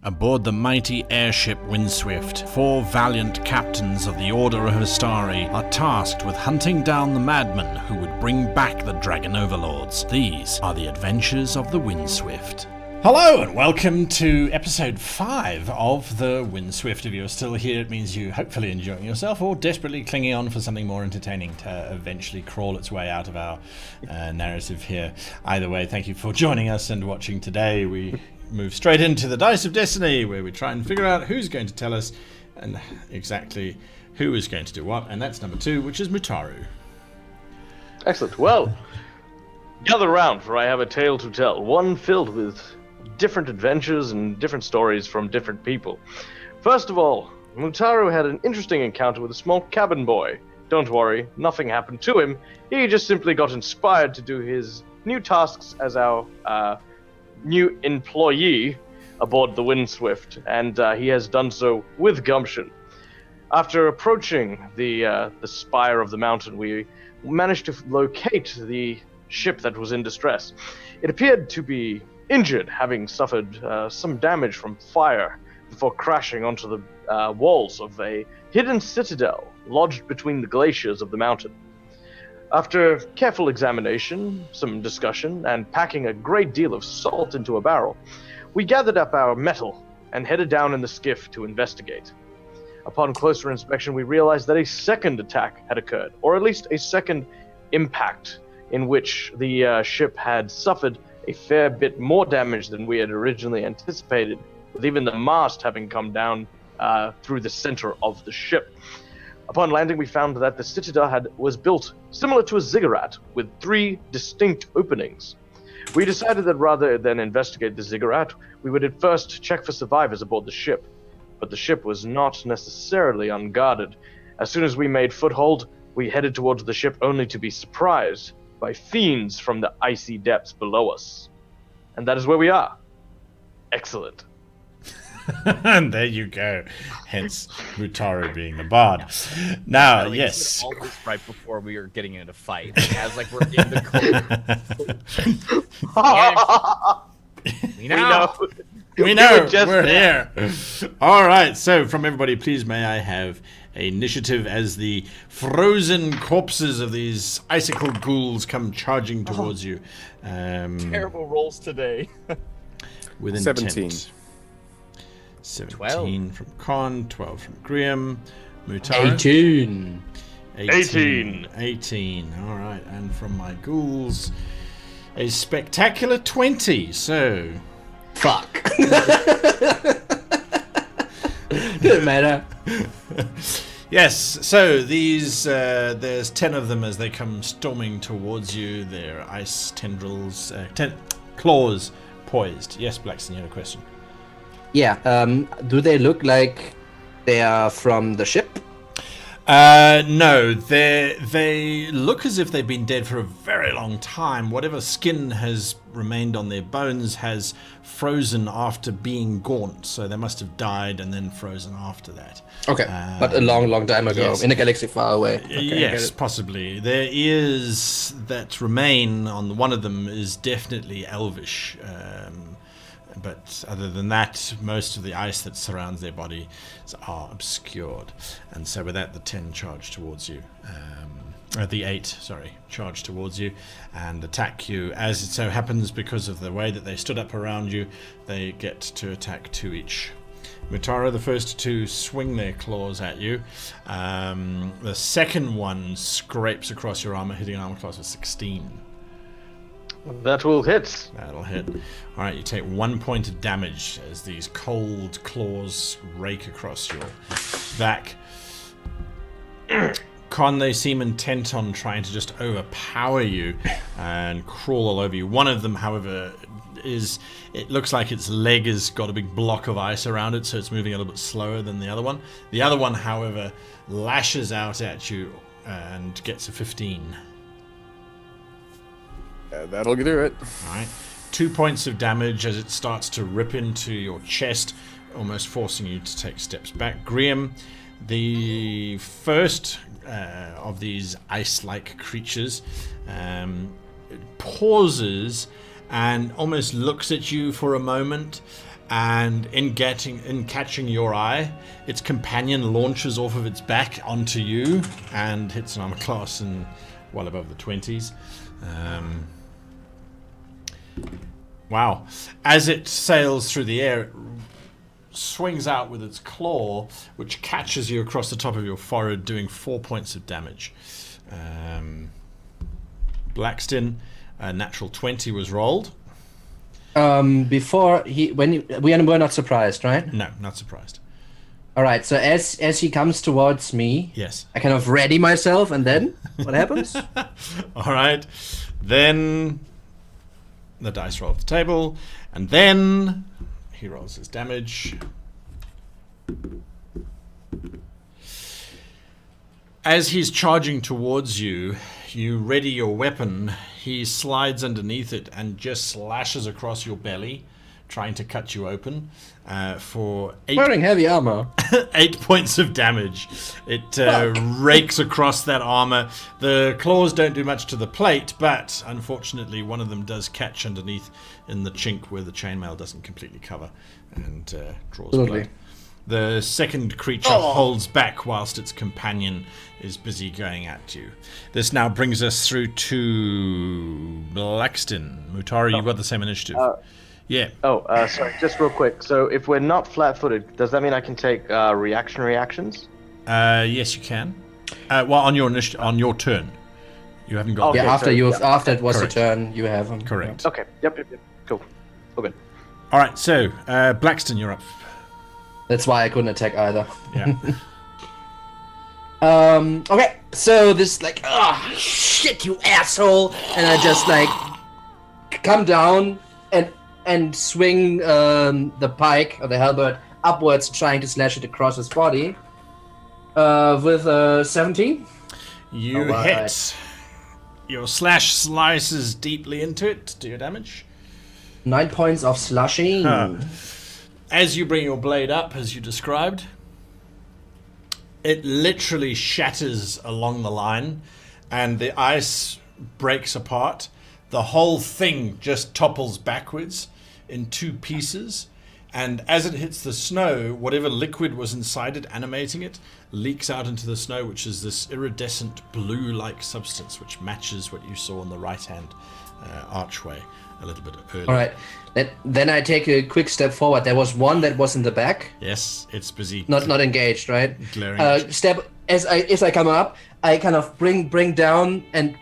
Aboard the mighty airship Windswift, 4 valiant captains of the Order of Astari are tasked with hunting down the madmen who would bring back the Dragon Overlords. These are the adventures of the Windswift. Hello and welcome to episode 5 of the Windswift. If you're still here, it means you're hopefully enjoying yourself or desperately clinging on for something more entertaining to eventually crawl its way out of our narrative here. Either way, thank you for joining us and watching today. We move straight into the Dice of Destiny, where we try and figure out who's going to tell us and exactly who is going to do what, and that's number 2, which is Mutaru. Excellent. Well, gather round, for I have a tale to tell, one filled with different adventures and different stories from different people. First of all, Mutaru had an interesting encounter with a small cabin boy. Don't worry, nothing happened to him. He just simply got inspired to do his new tasks as our new employee aboard the Windswift, and he has done so with gumption. After approaching the spire of the mountain, we managed to locate the ship that was in distress. It appeared to be injured, having suffered some damage from fire before crashing onto the walls of a hidden citadel lodged between the glaciers of the mountain. After careful examination, some discussion, and packing a great deal of salt into a barrel, we gathered up our metal and headed down in the skiff to investigate. Upon closer inspection, we realized that a second attack had occurred, or at least a second impact, in which the ship had suffered a fair bit more damage than we had originally anticipated, with even the mast having come down through the center of the ship. Upon landing, we found that the citadel was built similar to a ziggurat, with 3 distinct openings. We decided that rather than investigate the ziggurat, we would at first check for survivors aboard the ship. But the ship was not necessarily unguarded. As soon as we made foothold, we headed towards the ship only to be surprised by fiends from the icy depths below us. And that is where we are. Excellent. And there you go. Hence, Mutaru being the bard. Now, yes. All this right before we were getting into a fight. As like we're in the cold. We know. We're here. All right. So, from everybody, please may I have initiative as the frozen corpses of these icicle ghouls come charging towards you. Terrible rolls today. With 17. intent. 17 from Con, 12 from Graham, Mutaru. 18. 18. All right, and from my ghouls, a spectacular 20. So, Fuck. Didn't matter. yes. So these, there's 10 of them as they come storming towards you. Their ice tendrils, claws poised. Yes, Blackson, you had a question. Yeah, do they look like they are from the ship? No, they look as if they've been dead for a very long time. Whatever skin has remained on their bones has frozen after being gaunt, so they must have died and then frozen after that. Okay, but a long, long time ago, yes. In a galaxy far away. Okay, yes, possibly. Their ears that remain on one of them is definitely elvish. But other than that, most of the ice that surrounds their bodies are obscured. And so with that, the 10 charge towards you. The 8, charge towards you and attack you. As it so happens, because of the way that they stood up around you, they get to attack 2 each. Mutaru, the first 2 swing their claws at you. The second one scrapes across your armor, hitting an armor class of 16. That will hit. That'll hit. All right, you take 1 point of damage as these cold claws rake across your back. Con, they seem intent on trying to just overpower you and crawl all over you. One of them, however, it looks like its leg has got a big block of ice around it, so it's moving a little bit slower than the other one. The other one, however, lashes out at you and gets a 15. That'll do it. Alright. 2 points of damage as it starts to rip into your chest, almost forcing you to take steps back. Graham, the first of these ice-like creatures, pauses and almost looks at you for a moment and in catching your eye, its companion launches off of its back onto you and hits an armor class in well above the 20s. Wow. As it sails through the air, it swings out with its claw, which catches you across the top of your forehead, doing 4 points of damage. Blackston, a natural 20 was rolled. Before we're not surprised, right? No, not surprised. All right. So as he comes towards me, yes, I kind of ready myself, and then what happens? All right. Then the dice roll off the table, and then he rolls his damage. As he's charging towards you, you ready your weapon. He slides underneath it and just slashes across your belly, trying to cut you open for 8 Wearing heavy armor. 8 points of damage. It rakes across that armor. The claws don't do much to the plate, but unfortunately one of them does catch underneath in the chink where the chainmail doesn't completely cover and draws blood. The second creature holds back whilst its companion is busy going at you. This now brings us through to Blackston. Mutaru, you've got the same initiative. Yeah. Sorry, just real quick. So if we're not flat-footed, does that mean I can take reactions? Yes, you can. Well, on your turn. You haven't got... Okay, after it was Correct. the turn, you have them. Correct. Okay, yep. Cool. Okay. All right, so Blackston, you're up. That's why I couldn't attack either. Yeah. Okay, so this shit, you asshole, and I just come down and swing the pike or the halberd upwards, trying to slash it across his body. With 17. You hit. Your slash slices deeply into it. Do your damage. 9 points of slashing. As you bring your blade up, as you described, it literally shatters along the line, and the ice breaks apart. The whole thing just topples backwards in 2 pieces, and as it hits the snow, whatever liquid was inside it, animating it, leaks out into the snow, which is this iridescent blue-like substance, which matches what you saw on the right-hand archway a little bit earlier. All right. Then I take a quick step forward. There was one that was in the back. Yes, it's busy. Not engaged, right? Glaring. Step as I come up, I kind of bring down and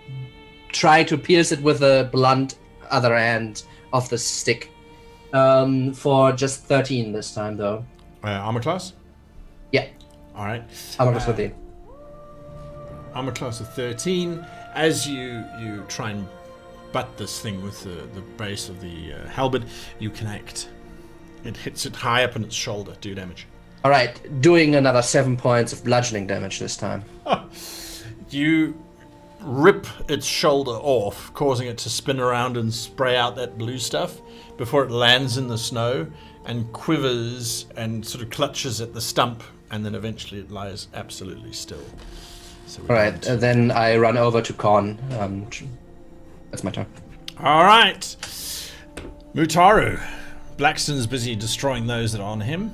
try to pierce it with a blunt other end of the stick. For just 13 this time, though. Armor class? Yeah. All right. Armor class 13. Armor class of 13. As you try and butt this thing with the base of the halberd, you connect. It hits it high up in its shoulder. Do damage. All right. Doing another 7 points of bludgeoning damage this time. You rip its shoulder off, causing it to spin around and spray out that blue stuff before it lands in the snow and quivers and sort of clutches at the stump, and then eventually it lies absolutely still. So All right, then I run over to Con. That's my turn. All right. Mutaru. Blackston's busy destroying those that are on him.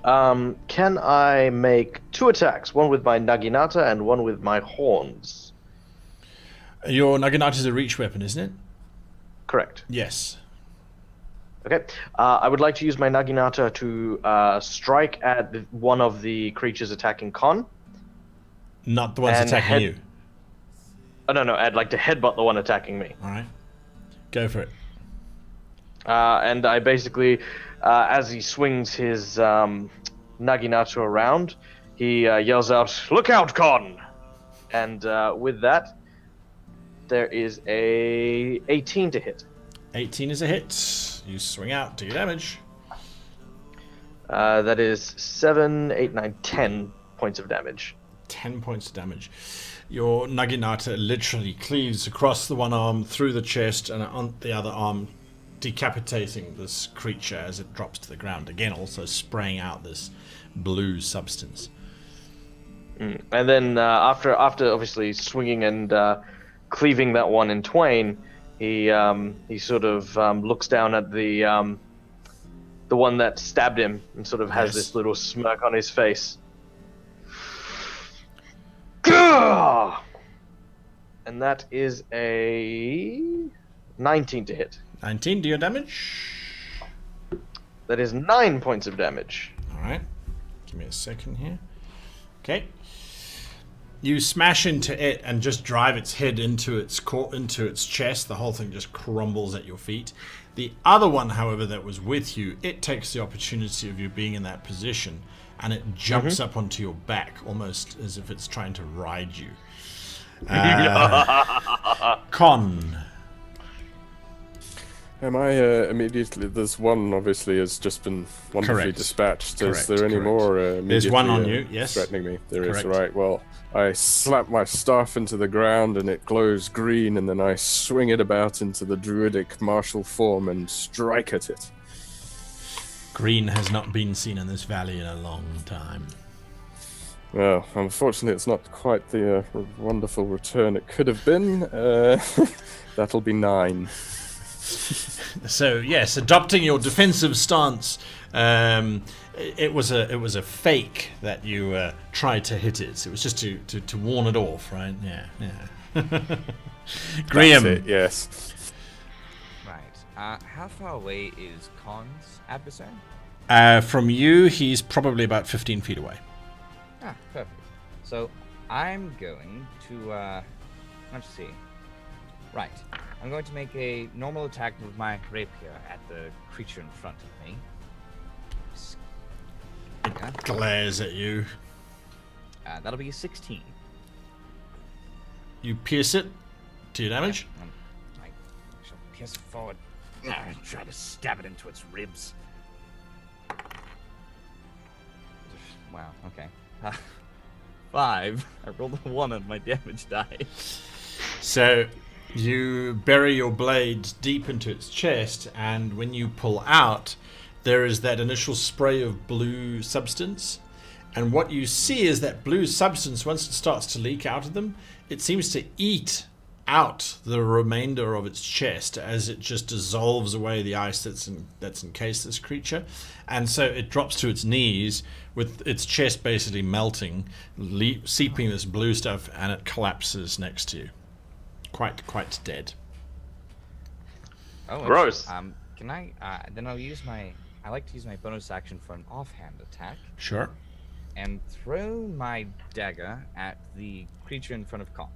Can I make 2 attacks? One with my naginata and one with my horns. Your naginata is a reach weapon, isn't it? Correct. Yes. Okay. I would like to use my naginata to strike at one of the creatures attacking Con. Not the ones attacking you. Oh, no. I'd like to headbutt the one attacking me. All right. Go for it. And I basically, as he swings his naginata around, he yells out, "Look out, Con!" And with that, there is a 18 to hit. 18 is a hit. You swing out, do your damage. That is 7, 8, 9, 10 points of damage. 10 points of damage. Your naginata literally cleaves across the one arm, through the chest, and on the other arm, decapitating this creature as it drops to the ground. Again, also spraying out this blue substance. And then after obviously swinging and cleaving that one in twain, he sort of looks down at the the one that stabbed him, and sort of has this little smirk on his face. Gah! And that is a 19 to hit. 19, do your damage? That is 9 points of damage. Alright. Give me a second here. Okay. You smash into it and just drive its head into its chest. The whole thing just crumbles at your feet. The other one, however, that was with you, it takes the opportunity of you being in that position, and it jumps up onto your back, almost as if it's trying to ride you. Con. Am I immediately... There's one, obviously, has just been wonderfully dispatched. Is there any more immediately There's one on you, yes. threatening me? There is, right. Well, I slap my staff into the ground and it glows green, and then I swing it about into the druidic martial form and strike at it. Green has not been seen in this valley in a long time. Well, unfortunately, it's not quite the wonderful return it could have been. That'll be 9. So yes, adopting your defensive stance, it was a fake that you tried to hit it. It was just to warn it off, right? Yeah. Graham. That's it, yes. Right. How far away is Khan's adversary? From you, he's probably about 15 feet away. Ah, perfect. So I'm going to let's see. Right. I'm going to make a normal attack with my rapier at the creature in front of me. It glares at you. That'll be a 16. You pierce it. Do your damage? I shall pierce it forward. Try to stab it into its ribs. Wow, okay. 5. I rolled a 1 on my damage die. So you bury your blade deep into its chest, and when you pull out, there is that initial spray of blue substance. And what you see is that blue substance, once it starts to leak out of them, it seems to eat out the remainder of its chest as it just dissolves away the ice that's encased this creature. And so it drops to its knees with its chest basically melting, seeping this blue stuff, and it collapses next to you. Quite dead. Oh, gross. Can I? Then I'll use my. I like to use my bonus action for an offhand attack. Sure. And throw my dagger at the creature in front of Khan.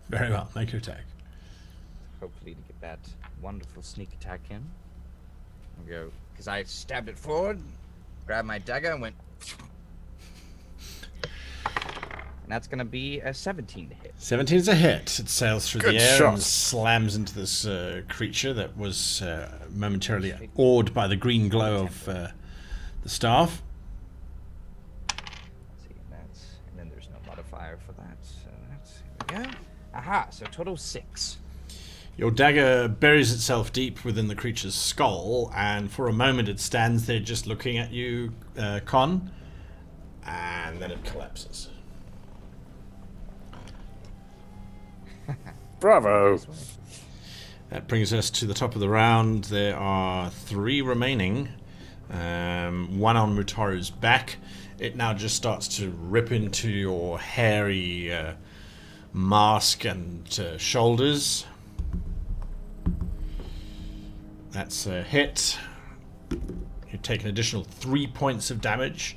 Very well. Make your attack. Hopefully to get that wonderful sneak attack in. I'll go because I stabbed it forward, grabbed my dagger, and went. And that's going to be a 17 to hit. 17 is a hit. It sails through Good the air shot. and slams into this creature that was momentarily awed by the green glow of the staff. Let's see, and then there's no modifier for that. So here we go. Aha! So total 6. Your dagger buries itself deep within the creature's skull, and for a moment it stands there just looking at you, Con, and then it collapses. Bravo! That brings us to the top of the round. There are 3 remaining. One on Mutaru's back. It now just starts to rip into your hairy mask and shoulders. That's a hit. You take an additional 3 points of damage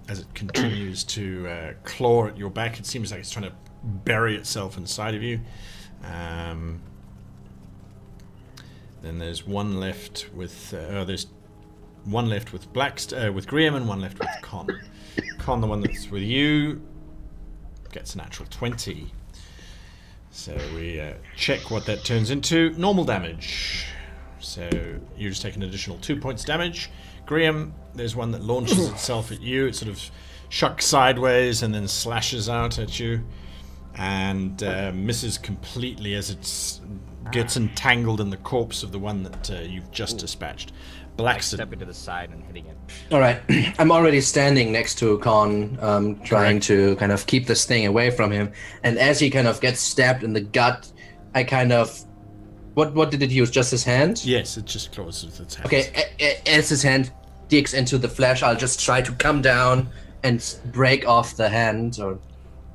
as it continues to claw at your back. It seems like it's trying to bury itself inside of you. Then there's one left with with Graham and one left with Con. Con, the one that's with you, gets a natural 20. So we check what that turns into. Normal damage. So you just take an additional 2 points damage. Graham, there's one that launches itself at you. It sort of shucks sideways and then slashes out at you. And misses completely as it gets entangled in the corpse of the one that you've just dispatched. Blackson. Stepping to the side and hitting it. All right, I'm already standing next to Khan, trying to kind of keep this thing away from him. And as he kind of gets stabbed in the gut, I kind of... What did it use? Just his hand? Yes, it just closes its hands. Okay, as his hand digs into the flesh, I'll just try to come down and break off the hand or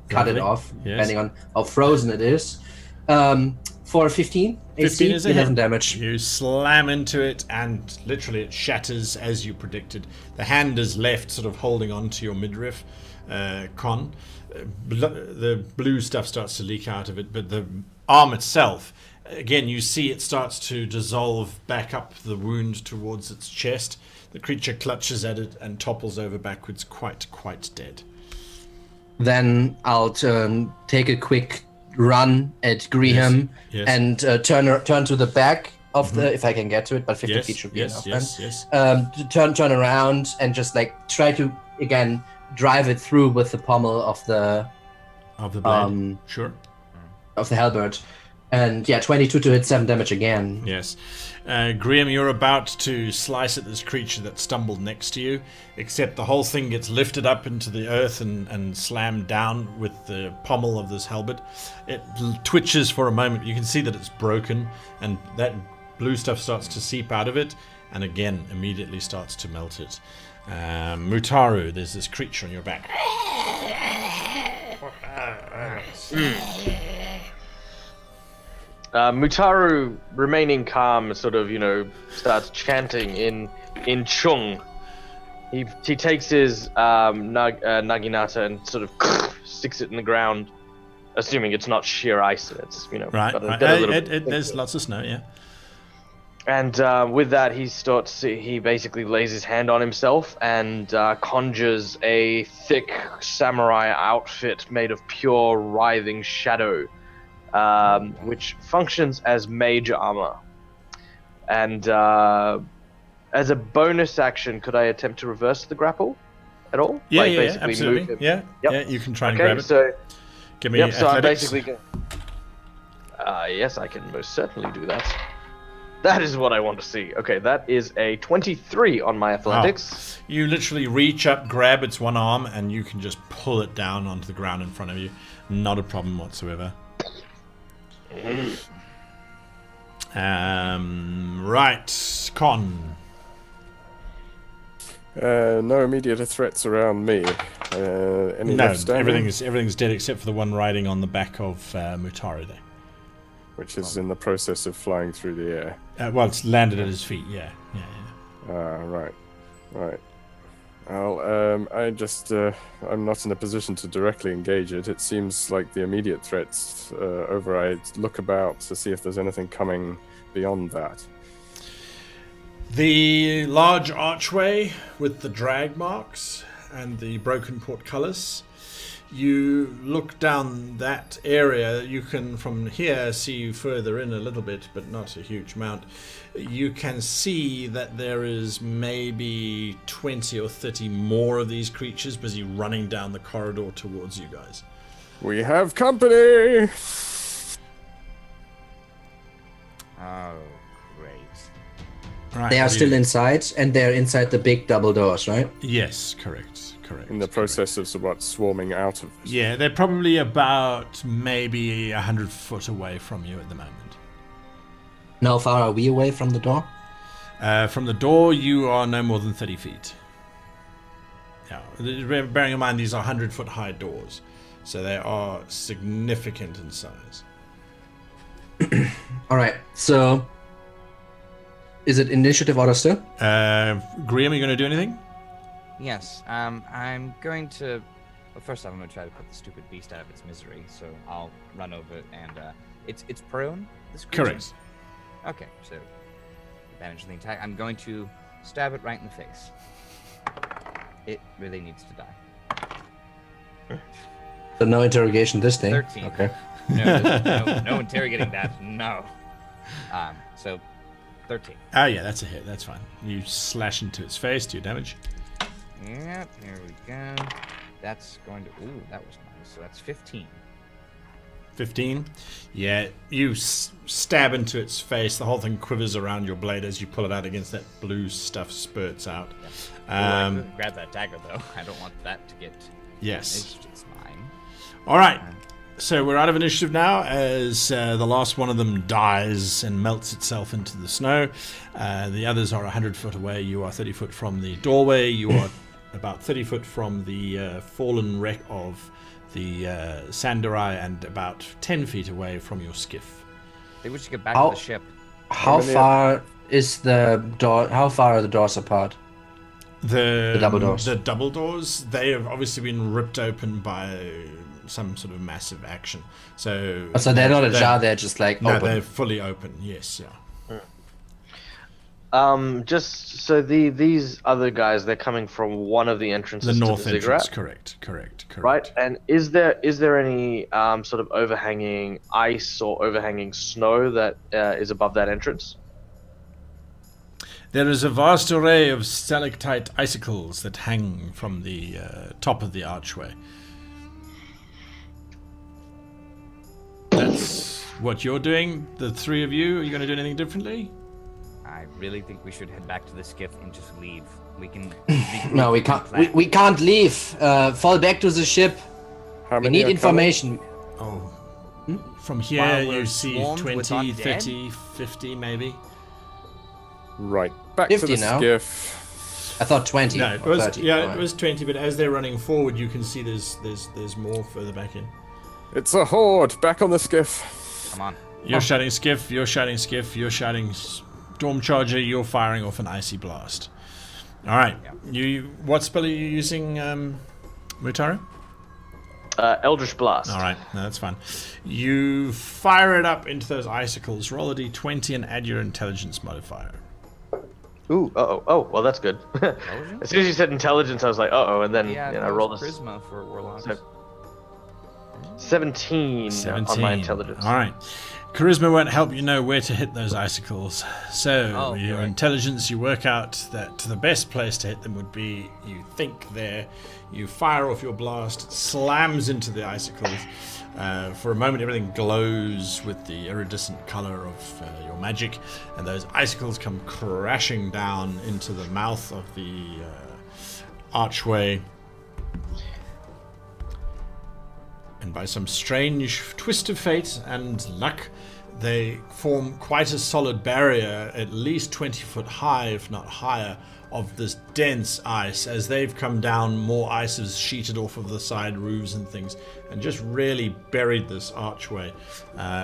cut it off, depending on how frozen it is. For 15 AC, 11 damage. You slam into it, and literally it shatters as you predicted. The hand is left sort of holding on to your midriff, Con. The blue stuff starts to leak out of it, but the arm itself, again, you see it starts to dissolve back up the wound towards its chest. The creature clutches at it and topples over backwards, quite dead. Then I'll take a quick run at Graham and turn to the back of the, if I can get to it, but 50 feet should be enough. Turn around and just like try to again drive it through with the pommel of the blade. Sure. Of the halberd. And 22 to hit, 7 damage again. Yes. Graham, you're about to slice at this creature that stumbled next to you, except the whole thing gets lifted up into the earth and slammed down with the pommel of this halberd. It twitches for a moment. You can see that it's broken, and that blue stuff starts to seep out of it, and again, immediately starts to melt it. Mutaru, there's this creature on your back. Mutaru, remaining calm, sort of, starts chanting in Chung. He takes his naginata and sort of sticks it in the ground, assuming it's not sheer ice. And it's right. There's lots of snow, yeah. And with that, he basically lays his hand on himself and conjures a thick samurai outfit made of pure writhing shadow. Which functions as mage armor. And as a bonus action, could I attempt to reverse the grapple at all? Yeah, absolutely. Move Yep. Yeah, you can try and grab it. So, give me athletics. So I'm basically yes, I can most certainly do that. That is what I want to see. Okay, that is a 23 on my athletics. Wow. You literally reach up, grab its one arm, and you can just pull it down onto the ground in front of you. Not a problem whatsoever. Right, Con. No immediate threats around me. Any left standing? Everything's dead except for the one riding on the back of Mutaru there, which is in the process of flying through the air. Well, it's landed at his feet. Yeah. Right. Well, I'm not in a position to directly engage it. It seems like the immediate threats over. I look about to see if there's anything coming beyond that. The large archway with the drag marks and the broken portcullis. You look down that area. You can from here see further in a little bit, but not a huge amount. You can see that there is maybe 20 or 30 more of these creatures busy running down the corridor towards you guys. We have company! Oh, great. Right, they are still inside, and they're inside the big double doors, right? Yes, correct. In the process of swarming out of this. Yeah, they're probably about maybe 100 foot away from you at the moment. And how far are we away from the door? From the door, you are no more than 30 feet. Yeah, bearing in mind these are 100-foot high doors, so they are significant in size. All right, so is it initiative order still? Graham, are you going to do anything? Yes, I'm going to... Well, first off, I'm going to try to put the stupid beast out of its misery, so I'll run over it, and it's prone, this creature? Correct. Okay, so advantage of the attack. I'm going to stab it right in the face. It really needs to die. So no interrogation this thing? 13. Okay. No interrogating that, no. So 13. Oh yeah, that's a hit, that's fine. You slash into its face, do damage. Yep, here we go. That's going to... Ooh, that was nice. So that's 15. 15? Yeah, you stab into its face. The whole thing quivers around your blade as you pull it out against that blue stuff spurts out. Yeah. Grab that dagger, though. I don't want that to get... Yes. It's mine. All right. So we're out of initiative now as the last one of them dies and melts itself into the snow. The others are 100 foot away. You are 30 foot from the doorway. You are about 30 foot from the fallen wreck of the Sandarai and about 10 feet away from your skiff. I think we should get back to the ship. How far is the door? How far are the doors apart? The double doors. The double doors, they have obviously been ripped open by some sort of massive action. So they're not ajar, they're just like no, open. they're fully open. Yes, yeah. Just so these other guys, they're coming from one of the entrances The north to the entrance, ziggurat. correct. Right, and is there any sort of overhanging ice or overhanging snow that is above that entrance? There is a vast array of stalactite icicles that hang from the top of the archway. That's what you're doing, the three of you. Are you going to do anything differently? I really think we should head back to the skiff and just leave. We can. No, we can't. We can't leave. Fall back to the ship. How We many need are information. Oh. From here While you we're see swarmed with 20, undead? 30, 50 maybe. coming? Right, back to 50 the now. skiff. I thought 20. No, it or was 30. yeah, Alright. it was 20, but as they're running forward you can see there's more further back in. It's a horde. Back on the skiff. Come on. You're shouting skiff, you're shouting skiff, you're shouting storm charger, you're firing off an icy blast. Alright. You what spell are you using, Mutaro? Eldritch Blast. Alright, no, that's fine. You fire it up into those icicles, roll a d20 and add your intelligence modifier. Ooh, oh, well that's good. As soon as you said intelligence, I was like, and then Yeah, I rolled a charisma for warlocks. So- 17 on my intelligence. Alright. Charisma won't help you know where to hit those icicles. So, with your right. intelligence, you work out that the best place to hit them would be, you think there, you fire off your blast, it slams into the icicles. For a moment, everything glows with the iridescent color of your magic, and those icicles come crashing down into the mouth of the archway. And by some strange twist of fate and luck, they form quite a solid barrier, at least 20 foot high, if not higher, of this dense ice. As they've come down, more ice has sheeted off of the side roofs and things, and just really buried this archway.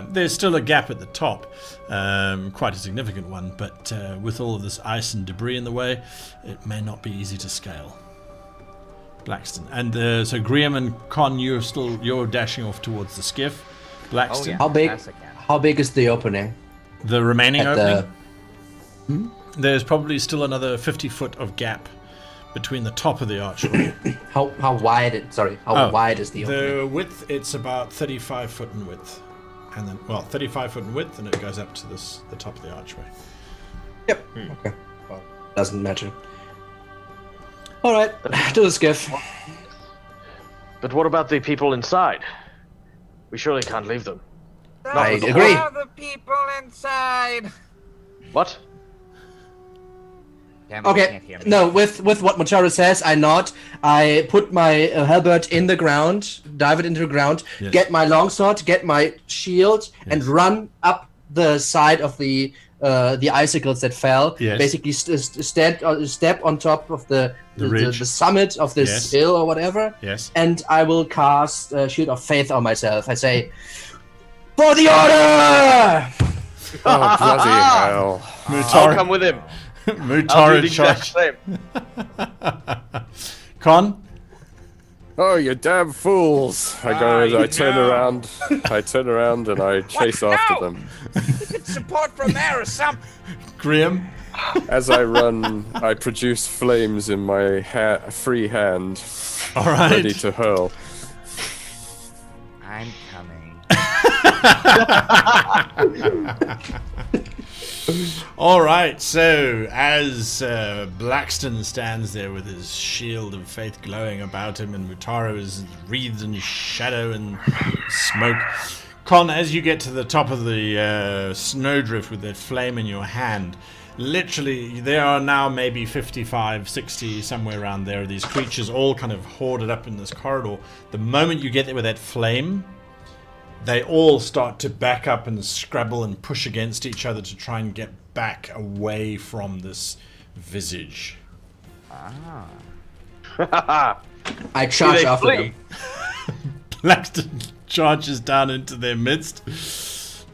There's still a gap at the top, quite a significant one, but with all of this ice and debris in the way, it may not be easy to scale. Blackston. And so Graham and Con, you're dashing off towards the skiff. Blackston. yeah. How big? Yes, I can. How big is the opening? The remaining At opening? There's probably still another 50 foot of gap between the top of the archway. How wide? How wide is the opening? The width, it's about 35 foot in width. And then, 35 foot in width, and it goes up to the top of the archway. Yep. Okay. Well, doesn't matter. All right, to the skiff. But what about the people inside? We surely can't leave them. I agree. the people inside. What? Damn it, you Okay, can't hear me. no, with what Machado says, I nod. I put my halberd in the ground, dive it into the ground, Yes. get my longsword, get my shield, and run up the side of the icicles that fell. Yes. Basically, step on top of the ridge. the summit of this Yes. hill or whatever. Yes. And I will cast Shield of Faith on myself. I say, "For the order!" Oh, bloody hell. I'll come with him. I'll do Mutara the exact charge. same. Con? Oh, you damn fools! I turn around, and I chase after them. Support from there or something. Graham? As I run, I produce flames in my free hand, Alright. ready to hurl. I'm coming. Alright, so as Blackston stands there with his shield of faith glowing about him, and Mutaro is wreathed in shadow and smoke. Con, as you get to the top of the snowdrift with that flame in your hand, literally there are now maybe 55, 60, somewhere around there, these creatures all kind of hoarded up in this corridor. The moment you get there with that flame, they all start to back up and scrabble and push against each other to try and get back away from this visage. I charge after flee? them. Blackston charges down into their midst.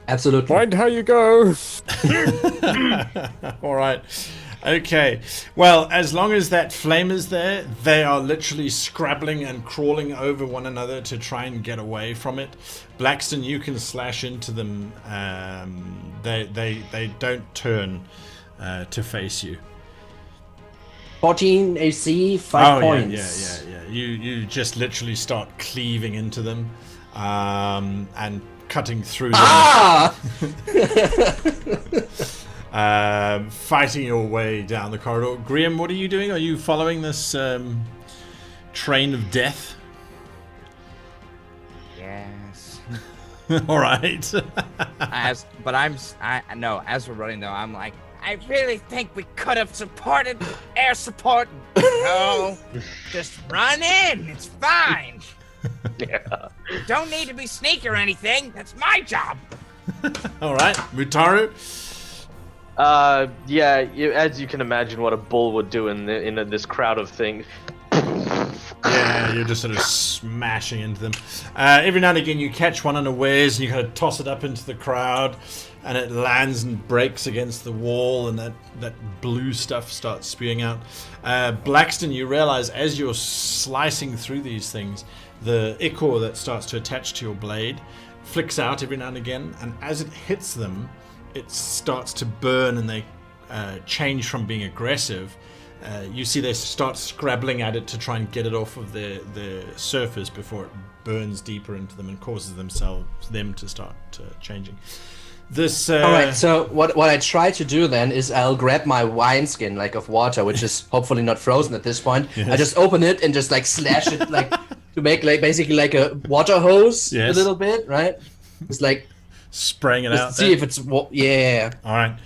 Absolutely. Mind how you go. All right. Okay. Well, as long as that flame is there, they are literally scrabbling and crawling over one another to try and get away from it. Blackston, you can slash into them. They don't turn to face you. 14 AC, 5 points. Yeah. You just literally start cleaving into them and cutting through them. Fighting your way down the corridor. Graham, what are you doing? Are you following this train of death? Yes. All right. As we're running though, I'm like, I really think we could have supported air support. No, just run in. It's fine. Yeah. Don't need to be sneaky or anything. That's my job. All right, Mutaru. As you can imagine, what a bull would do in this crowd of things. Yeah, you're just sort of smashing into them. Every now and again, you catch one unawares, and you kind of toss it up into the crowd, and it lands and breaks against the wall, and that blue stuff starts spewing out. Blackston, you realize as you're slicing through these things, the ichor that starts to attach to your blade flicks out every now and again, and as it hits them, it starts to burn, and they change from being aggressive. You see they start scrabbling at it to try and get it off of the surface before it burns deeper into them and causes them to start changing. This. All right. So what I try to do then is I'll grab my wineskin of water, which is hopefully not frozen at this point. Yes. I just open it and just slash it to make basically a water hose a little bit, right? It's spraying it out. See if it's yeah. All right.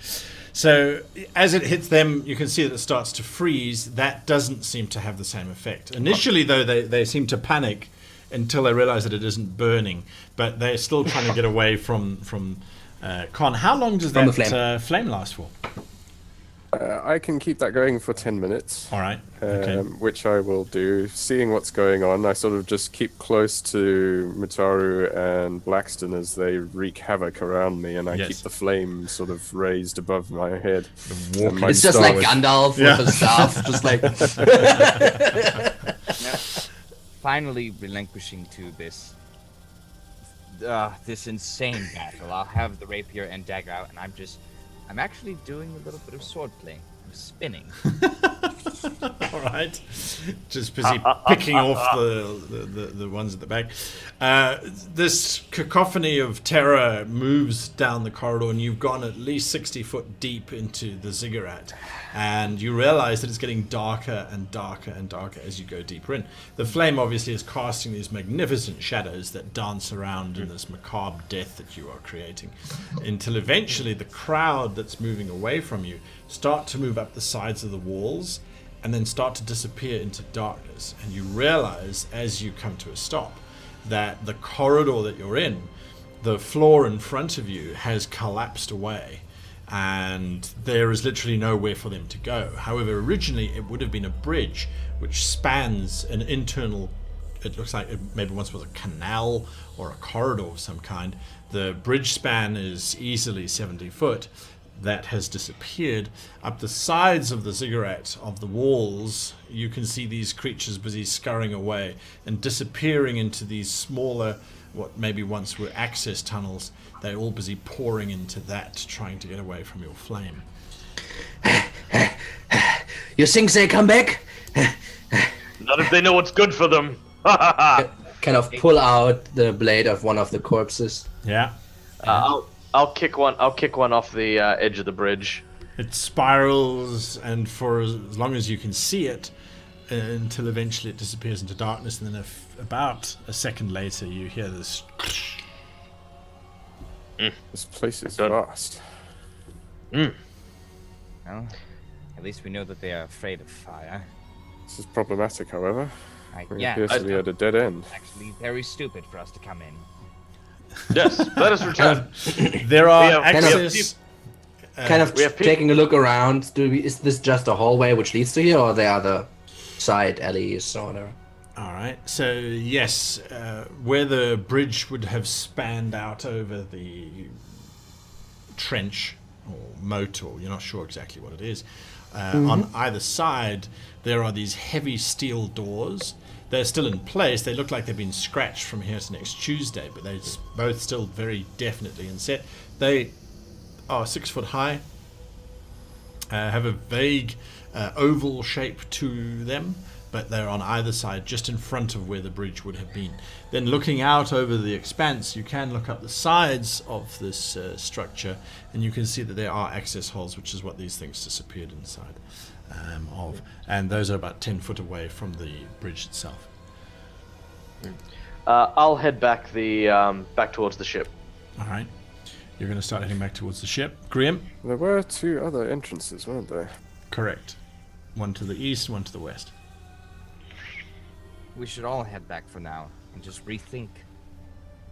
So as it hits them, you can see that it starts to freeze. That doesn't seem to have the same effect. Initially, though, they seem to panic until they realize that it isn't burning. But they're still trying to get away from Con. How long does that flame last for? I can keep that going for 10 minutes. All right. Okay. Which I will do. Seeing what's going on, I sort of just keep close to Mutaru and Blackston as they wreak havoc around me, and I keep the flame sort of raised above my head. It's just like Gandalf with the staff, just Finally relinquishing to this insane battle. I'll have the rapier and dagger out, and I'm actually doing a little bit of swordplay. I'm spinning. All right. Just busy picking off the ones at the back. This cacophony of terror moves down the corridor, and you've gone at least 60 foot deep into the ziggurat. And you realize that it's getting darker and darker and darker as you go deeper in. The flame obviously is casting these magnificent shadows that dance around in this macabre death that you are creating, until eventually the crowd that's moving away from you start to move up the sides of the walls and then start to disappear into darkness. And you realize as you come to a stop that the corridor that you're in, the floor in front of you has collapsed away, and there is literally nowhere for them to go. However, originally it would have been a bridge which spans an internal, it looks like it maybe once was a canal or a corridor of some kind. The bridge span is easily 70 foot. That has disappeared. Up the sides of the ziggurat, of the walls, you can see these creatures busy scurrying away and disappearing into these smaller, what maybe once were access tunnels. They're all busy pouring into that, trying to get away from your flame. You think they come back? Not if they know what's good for them. Kind of pull out the blade of one of the corpses. Yeah. I'll kick one off the edge of the bridge. It spirals, and for as long as you can see it, until eventually it disappears into darkness, and then about a second later you hear this. This place is vast. Well, at least we know that they are afraid of fire. This is problematic, however. It Yeah, appears to be at a dead end. actually very stupid for us to come in. Yes, let us return. There are We have- access. we have taking a look around. Is this just a hallway which leads to here, or are there other side alleys or whatever? All right. So yes, where the bridge would have spanned out over the trench or moat, or you're not sure exactly what it is. On either side, there are these heavy steel doors. They're still in place. They look like they've been scratched from here to next Tuesday, but they're both still very definitely in set. They are 6 foot high, have a vague oval shape to them, but they're on either side, just in front of where the bridge would have been. Then looking out over the expanse, you can look up the sides of this structure, and you can see that there are access holes, which is what these things disappeared inside of. And those are about 10 foot away from the bridge itself. I'll head back back towards the ship. All right. You're going to start heading back towards the ship. Graham? There were 2 other entrances, weren't there? Correct. One to the east, one to the west. We should all head back for now and just rethink.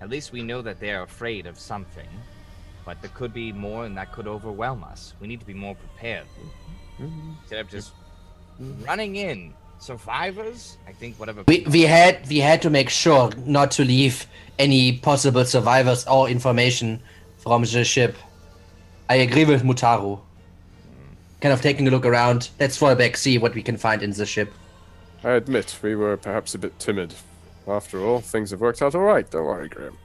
At least we know that they're afraid of something, but there could be more and that could overwhelm us. We need to be more prepared. Instead of just running in. Survivors? I think whatever. We had to make sure not to leave any possible survivors or information from the ship. I agree with Mutaru. Kind of taking a look around. Let's fall back, see what we can find in the ship. I admit we were perhaps a bit timid. After all, things have worked out all right. Don't worry, Graham.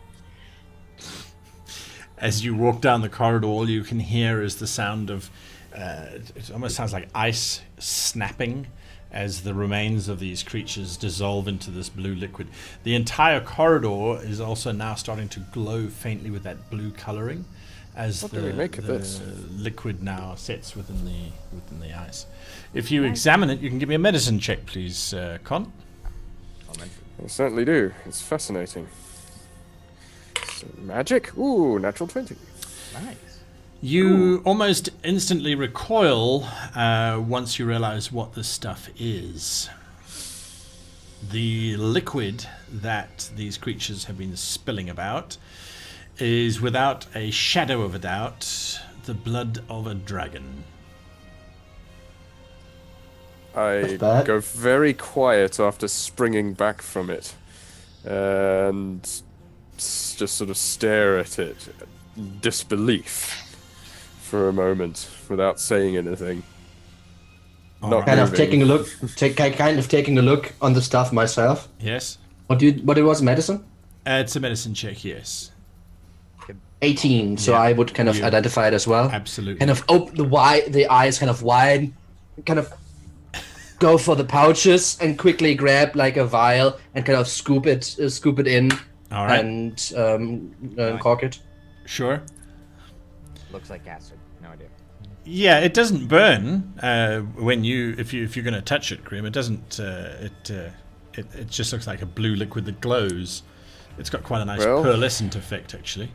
As you walk down the corridor, all you can hear is the sound of, it almost sounds like ice snapping as the remains of these creatures dissolve into this blue liquid. The entire corridor is also now starting to glow faintly with that blue coloring as What do we make of this? liquid now sets within the ice. If you examine it, you can give me a medicine check, please, Con. I certainly do. It's fascinating. So, magic? Ooh, natural 20. Nice. You almost instantly recoil once you realize what this stuff is. The liquid that these creatures have been spilling about is, without a shadow of a doubt, the blood of a dragon. I bad. go very quiet after springing back from it and just sort of stare at it, disbelief, for a moment without saying anything. Not Kind of moving. taking a look. Kind of taking a look on the stuff myself. Yes? What it was, medicine? It's a medicine check, yes. 18. So Yeah. I would kind of You- identify it as well. Absolutely. Kind of open the eyes kind of wide, kind of go for the pouches and quickly grab like a vial and kind of scoop it in All right. and cork it. Sure. Looks like acid. No idea. Yeah, it doesn't burn when if you're going to touch it, Grim. It doesn't. It just looks like a blue liquid that glows. It's got quite a nice Well- pearlescent effect, actually.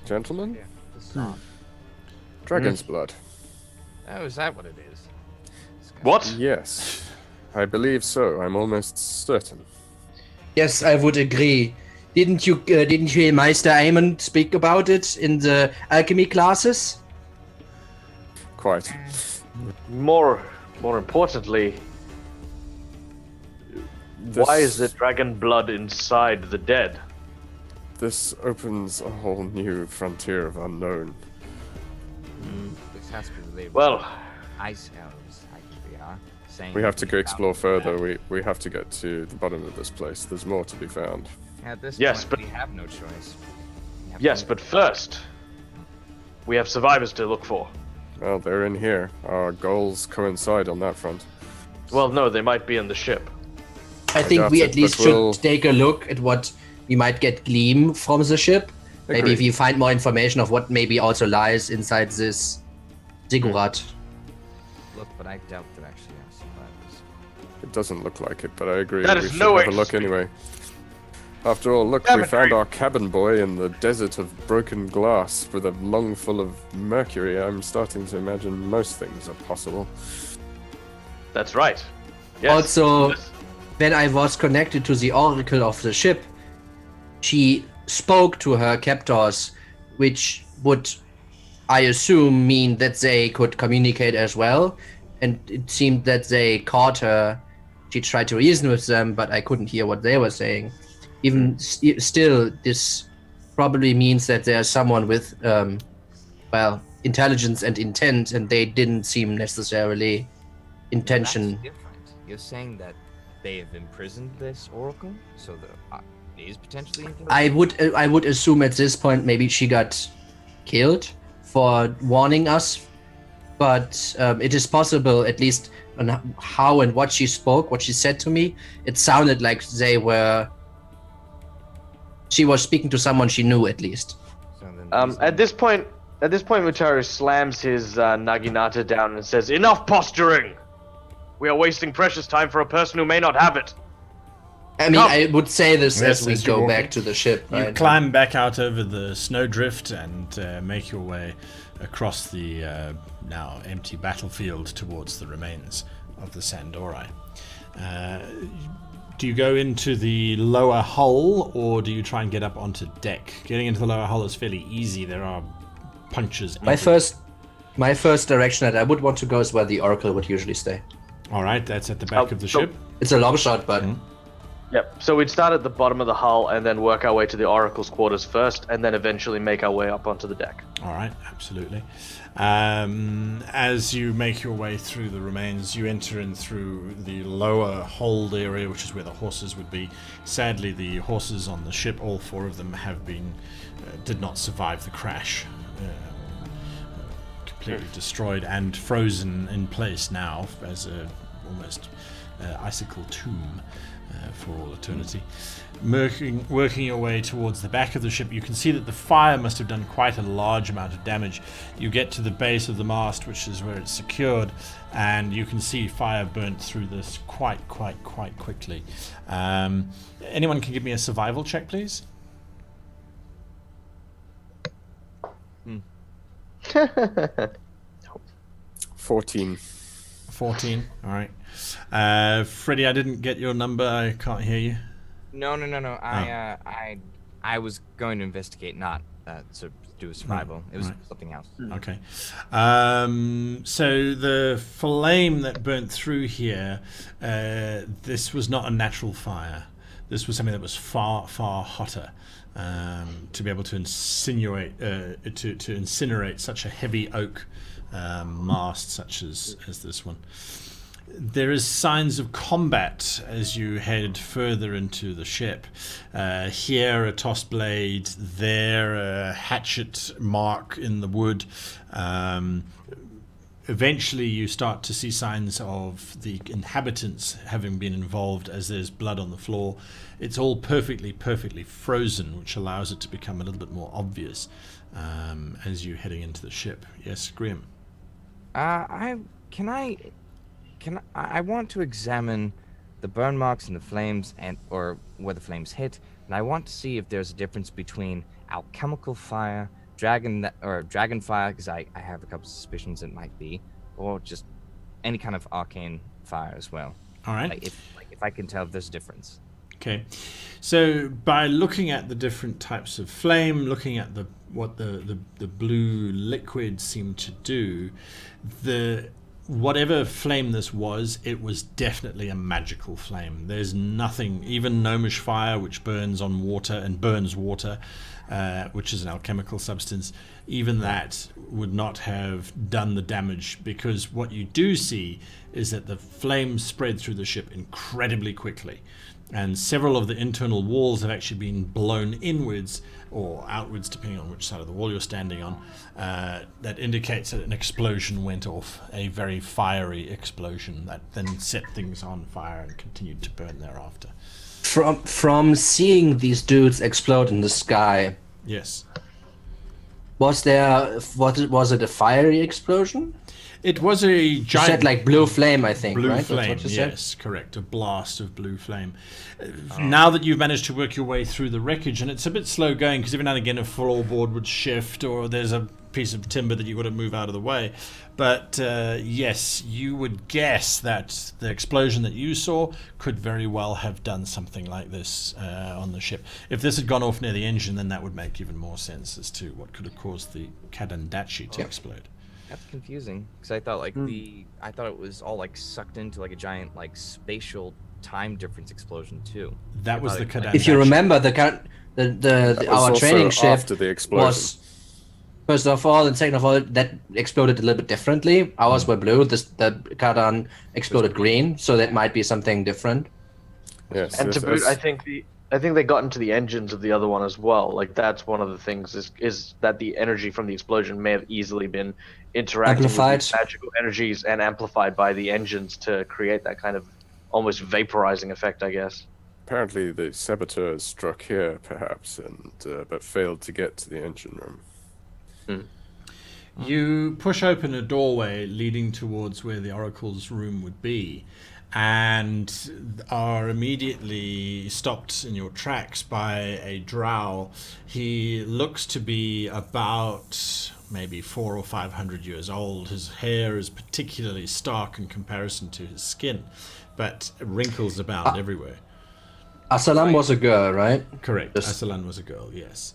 Gentlemen, Yeah. It's not. dragon's blood. Oh, is that what it is? What? Yes, I believe so. I'm almost certain. Yes, I would agree. Didn't you hear Meister Aemon speak about it in the alchemy classes? Quite. More importantly, why is the dragon blood inside the dead? This opens a whole new frontier of unknown. This has to be related Well, with ice elves, I think they are. Saying We have to go about explore that. further. We have to get to the bottom of this place. There's more to be found. At this Yes, point, but- we have no choice. We have yes, to- but first, we have survivors to look for. Well, they're in here. Our goals coincide on that front. Well, no, they might be in the ship. I think doubt we it, at least but we'll- should take a look at what we might get gleam from the ship. Maybe Agreed. if you find more information of what maybe also lies inside this ziggurat. Look, but I doubt there actually are survivors. It doesn't look like it, but I agree. That we is should no have a way look to speak. anyway. After all, look, we Cabin found boy. our cabin boy in the desert of broken glass with a lung full of mercury. I'm starting to imagine most things are possible. That's right. Yes. Also, Yes. when I was connected to the oracle of the ship, she spoke to her captors, which would, I assume, mean that they could communicate as well. And it seemed that they caught her. She tried to reason with them, but I couldn't hear what they were saying. Even still, this probably means that there's someone with, intelligence and intent, and they didn't seem necessarily intention. That's different. You're saying that they have imprisoned this oracle, so there is potentially anything. I would assume at this point maybe she got killed for warning us, but it is possible, at least on how and what she spoke, what she said to me, it sounded like she was speaking to someone she knew, at least. So At this point, Mutaru slams his Naginata down and says, "Enough posturing! We are wasting precious time for a person who may not have it." I mean, Come. I would say this Yes, as we as you go walk back in. to the ship. You Right? climb back out over the snowdrift and make your way across the now empty battlefield towards the remains of the Sandori. Do you go into the lower hull, or do you try and get up onto deck? Getting into the lower hull is fairly easy. There are punctures. My first direction that I would want to go is where the Oracle would usually stay. All right, that's at the back of the so- ship. It's a long shot, but Yep. So we'd start at the bottom of the hull and then work our way to the Oracle's quarters first, and then eventually make our way up onto the deck. All right, absolutely. As you make your way through the remains, you enter in through the lower hold area, which is where the horses would be. Sadly, the horses on the ship, all four of them, have been did not survive the crash. Completely destroyed and frozen in place now as a almost icicle tomb for all eternity. Working your way towards the back of the ship, you can see that the fire must have done quite a large amount of damage. You get to the base of the mast, which is where it's secured, and you can see fire burnt through this quite quickly. Anyone can give me a survival check, please? 14. 14. All right. Freddie, I didn't get your number. I can't hear you. No. I was going to investigate, not to do a survival. It was right. something else. Okay. So the flame that burnt through here, this was not a natural fire. This was something that was far hotter. To be able to incinerate such a heavy oak mast such as this one. There is signs of combat as you head further into the ship. Here a tossed blade, there a hatchet mark in the wood. Eventually you start to see signs of the inhabitants having been involved as there's blood on the floor. It's all perfectly frozen, which allows it to become a little bit more obvious as you're heading into the ship. Yes, Graham? I want to examine the burn marks and the flames, or where the flames hit, and I want to see if there's a difference between alchemical fire, dragon fire, because I have a couple suspicions it might be, or just any kind of arcane fire as well. All right. If I can tell if there's a difference. Okay, so by looking at the different types of flame, looking at what the blue liquid seemed to do, whatever flame this was, it was definitely a magical flame. There's nothing, even gnomish fire, which burns on water and burns water, which is an alchemical substance, even that would not have done the damage, because what you do see is that the flame spread through the ship incredibly quickly. And several of the internal walls have actually been blown inwards or outwards, depending on which side of the wall you're standing on. That indicates that an explosion went off, a very fiery explosion that then set things on fire and continued to burn thereafter. From seeing these dudes explode in the sky, Yes. was it a fiery explosion? It was a You giant said like blue flame, I think, blue right? flame. That's what you said? Yes, correct. A blast of blue flame. Now that you've managed to work your way through the wreckage, and it's a bit slow going because every now and again a floorboard would shift, or there's a piece of timber that you've got to move out of the way. But yes, you would guess that the explosion that you saw could very well have done something like this on the ship. If this had gone off near the engine, then that would make even more sense as to what could have caused the Kadandachi to explode. That's confusing, because I thought I thought it was all like sucked into like a giant like spatial time difference explosion too. That was the Kadandachi. If you remember, our training ship after the explosion. was, first of all, and second of all, that exploded a little bit differently. Ours were blue. The Kadan exploded green, so that might be something different. Yes, And to boot, I think they got into the engines of the other one as well. Like that's one of the things is that the energy from the explosion may have easily been interacting with these magical energies and amplified by the engines to create that kind of almost vaporizing effect, I guess. Apparently the saboteurs struck here, perhaps, and but failed to get to the engine room. You push open a doorway leading towards where the Oracle's room would be, and are immediately stopped in your tracks by a drow. He looks to be about maybe 400 or 500 years old. His hair is particularly stark in comparison to his skin, but wrinkles abound everywhere. Asalam was a girl, right? Correct. Asalan was a girl, yes.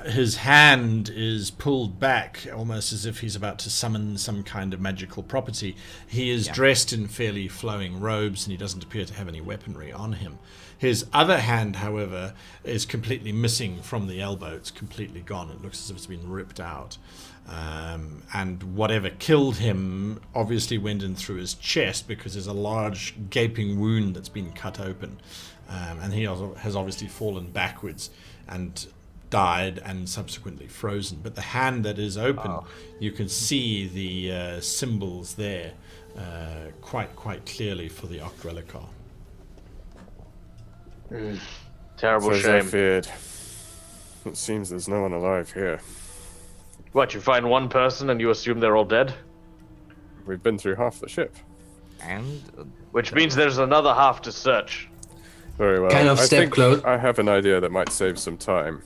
His hand is pulled back, almost as if he's about to summon some kind of magical property. He is dressed in fairly flowing robes, and he doesn't appear to have any weaponry on him. His other hand, however, is completely missing from the elbow. It's completely gone. It looks as if it's been ripped out. And whatever killed him obviously went in through his chest, because there's a large gaping wound that's been cut open. And he also has obviously fallen backwards and died and subsequently frozen. But the hand that is open, you can see the symbols there quite clearly for the Octrelicar. Terrible As shame. I feared. It seems there's no one alive here. What, you find one person and you assume they're all dead? We've been through half the ship. And Which means there's another half to search. Very well. Kind of I step think close. I have an idea that might save some time.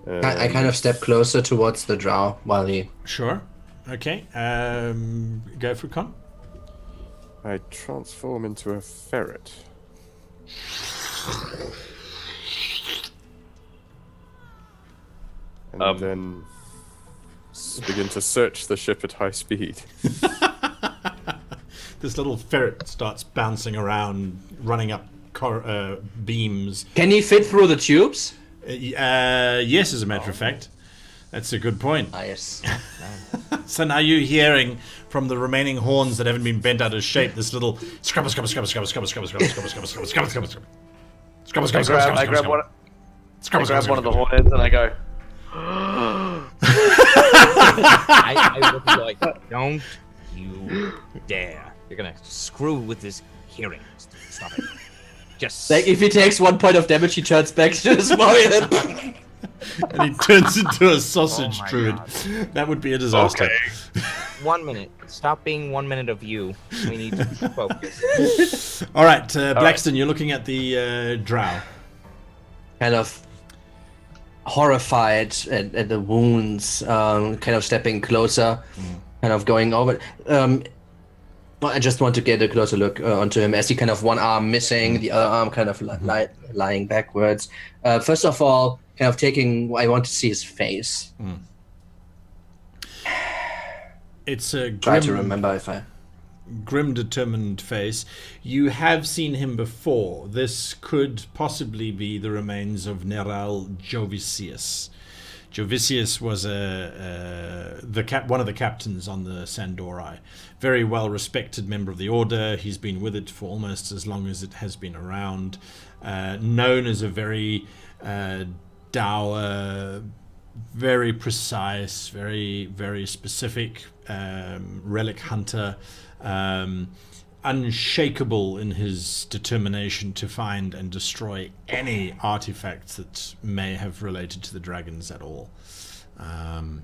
I kind of step closer towards the drow while he... Sure. Okay. Go for con. I transform into a ferret. And then begin to search the ship at high speed. This little ferret starts bouncing around, running up beams. Can he fit through the tubes? Yes, as a matter of fact. That's a good point. Yes. So now you're hearing from the remaining horns that haven't been bent out of shape this little scrubber, scrubber, scrubber, scrubber, scrubber, scrubber, scrubber, scrubber, scrubber, scrubber, scrubber, scrubber, scrubber. I grab one of the horn heads and I go, I look like, don't you dare. You're gonna screw with this hearing. Stop it. Just Like, if he takes 1 point of damage, he turns back to his warrior. And he turns into a sausage Oh my druid. God. That would be a disaster. okay. 1 minute. Stop being 1 minute of you. We need to focus. All right, Blackston, you're looking at the drow. Kind of horrified at the wounds, kind of stepping closer, kind of going over. But I just want to get a closer look onto him as he kind of one arm missing, the other arm kind of lying backwards. First of all, kind of I want to see his face. It's a Try to remember if I... grim, determined face. You have seen him before. This could possibly be the remains of Neral Jovicius. Jovicius was one of the captains on the Sandorai. Very well respected member of the Order. He's been with it for almost as long as it has been around. Known as a very dour, very precise, very, very specific relic hunter. Unshakable in his determination to find and destroy any artifacts that may have related to the dragons at all. I